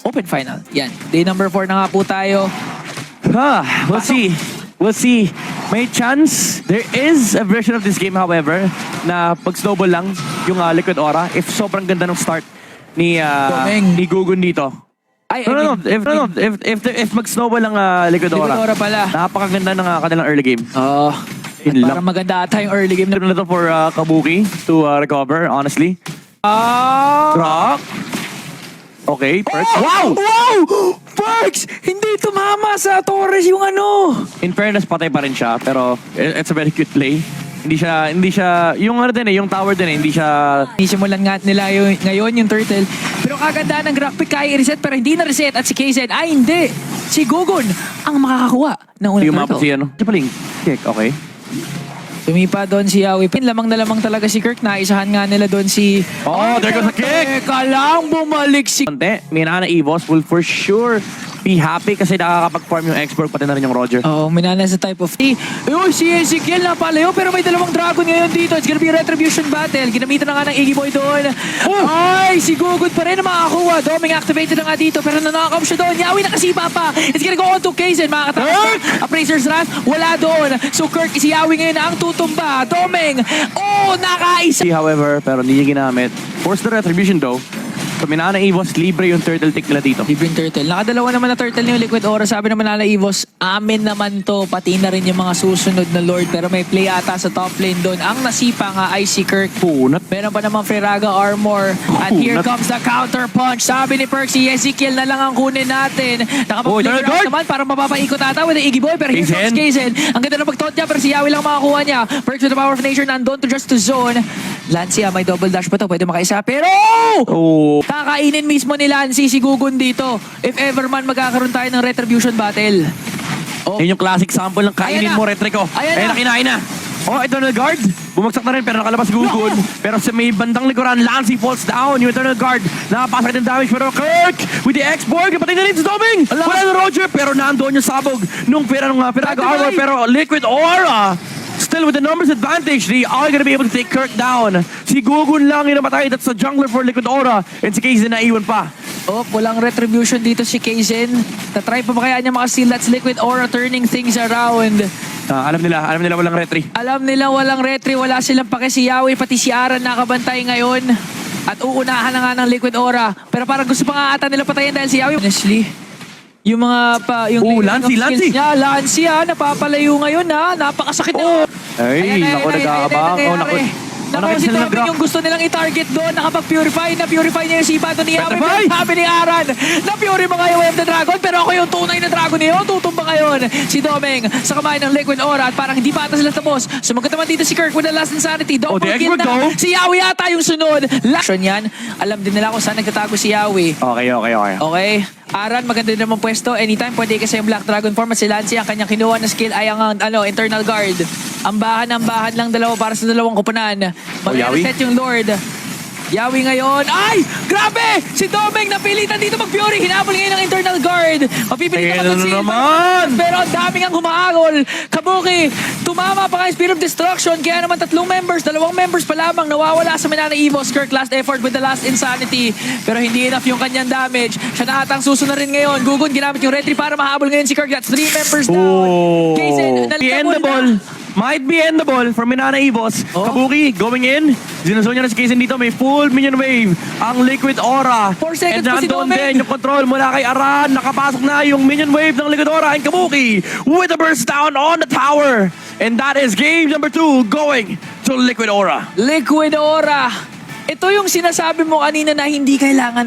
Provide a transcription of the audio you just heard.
Open final. Yan. Day number 4 na nga po tayo. We'll see. We'll see. May chance. There is a version of this game, however, na pag-snowball lang yung Liquid Aura if sobrang ganda ng start ni Gugun dito. Ay, If mag-snowball lang Liquid Liquid Aura. Aura pala. Napakaganda ng kanilang early game. At parang maganda ata yung early game na. Ito na to for Kabuki to recover, honestly. Rock. Okay, Perks. Wow! Wow! Perks! Hindi tumama sa Torres yung ano. In fairness, patay pa rin siya, pero it's a very cute play. Hindi siya, yung ano din yung tower din hindi siya... Isimulan nga nila ngayon yung turtle. Pero kaganda ng graph pick kaya i-reset pero hindi na-reset at si KZ ay hindi. Si Gugun ang makakakuha ng unang Yung mapa turtle. si ano? Siya paling kick, okay. Tumipa doon si Yawi. Lamang na lamang talaga si Kirk. Naisahan nga nila doon si... Oh, there goes the kick! Teka lang, bumalik si... Minana Evos will for sure be happy kasi nakakapag-farm yung Export pati na rin yung Roger. Oh, Minana sa type of... Uy, si Ezekiel napalayo pero may dalawang dragon ngayon dito. It's gonna be a retribution battle. Ginamitan na nga ng Iggy Boy doon. Ay, si Gugun pa rin na makakuha. Doming activated na nga dito pero nanakam siya doon. Yawi nakasipa pa. It's gonna go on to Kaizen. Makakatakas. Appraiser's Wrath, wala doon. So Kirk, si Yawi ngayon na ang tutumba. Doming, nakaisa. However, pero hindi niya ginamit. Force the retribution though. So Minana Evos, libre yung turtle tick nila dito. Libreng turtle. Nakadalawa naman na turtle ni Liquid Aura. Sabi naman nila Evos, amin naman to. Pati na rin yung mga susunod na Lord. Pero may play ata sa top lane doon. Ang nasipa nga ay si Kirk. Punat. Meron pa namang Freraga armor. At here comes the counter punch. Sabi ni Perks, si Ezekiel na lang ang kunin natin. Nakapag-figure out naman para mapapaikot ata with the Iggy Boy. Pero here comes Kaizen. Ang ganda na pag-taunt niya pero si Yawi lang makakuha niya. Perks with the power of nature nandun to just to zone. Lancia, may double dash pa to. Pwede makaisa. Pero kakainin mismo ni Lancy si Gugun dito. If ever man magkakaroon tayo ng retribution battle. Yan yung classic sample ng kainin mo, Retrico. Ayan na, kinain na. Eternal Guard. Bumagsak na rin pero nakalabas Gugun. Pero sa may bandang likuran, Lancy falls down. Yung Eternal Guard, nakapasok ng damage. Pero Kirk, with the X-Borg, patay na rin si Doming. Wala na Roger, pero nandoon yung sabog nung Freraga armor. Pero Liquid Aura, still with the numbers advantage, they are gonna be able to take Kirk down. Si Gugun lang yung namatay. That's the jungler for Liquid Aura. And si Kaizen na iwan pa. Walang retribution dito si Kaizen. Tatry pa ba kaya niya makasteal? That's Liquid Aura turning things around. Alam nila walang retry. Alam nila walang retry. Wala silang pake si Yawi. Pati si Aran nakabantay ngayon. At uunahan na nga ng Liquid Aura. Pero parang gusto pa nga ata nila patayin dahil si Yawi. Honestly, yung mga Lancy. niya, Lancy napapalayo ngayon napakasakit na. Ay, naku, nag-aabang. Naku, si Doming yung gusto nilang i-target doon. Nakapag-purify niya yung sipa doon ni Yawi. Sabi ni Aran, na-purify mga Way of the Dragon. Pero ako yung tunay na Dragon niyo. Tutumba ngayon si Doming sa kamay ng Liquid Aura. At parang hindi pa ata sila tapos. Sumagot naman dito si Kirk with the last insanity. Double kill na. Si Yawi ata yung sunod. Action yan. Alam din nila kung saan nagtatago si Yawi. Okay. Aran, maganda din naman pwesto. Anytime pwede kasi yung Black Dragon form. At si Lancy, ang kanyang kinuha na skill ay ang Internal Guard. Ang bahan lang dalawa para sa dalawang kupunan. Mag-reset yung Lord. Yawi ngayon. Ay! Grabe! Si Doming napilitan dito mag-Fury. Hinabol ngayon ng Internal Guard. Mapipilitan naman si pero ang daming ang humahagol. Kabuki, tumama pa nga yung Spear of Destruction. Kaya naman 3 members, 2 members pa lamang nawawala sa Minana Evos. Kirk last effort with the last insanity. Pero hindi enough yung kanyang damage. Siya na atang susunod rin ngayon. Gugun ginamit yung retry para mahabol ngayon si Kirk. That's 3 members down. Kaizen, endable. Might be endable for Minana Evos. Kabuki going in. Sinusol niya na si Kaizen dito. May full minion wave. Ang Liquid Aura. 4 seconds and pa si nandun Doming. din yung control mula kay Aran. Nakapasok na yung minion wave ng Liquid Aura. And Kabuki with a burst down on the tower. And that is game number 2 going to Liquid Aura. Liquid Aura. Ito yung sinasabi mo kanina na hindi kailangan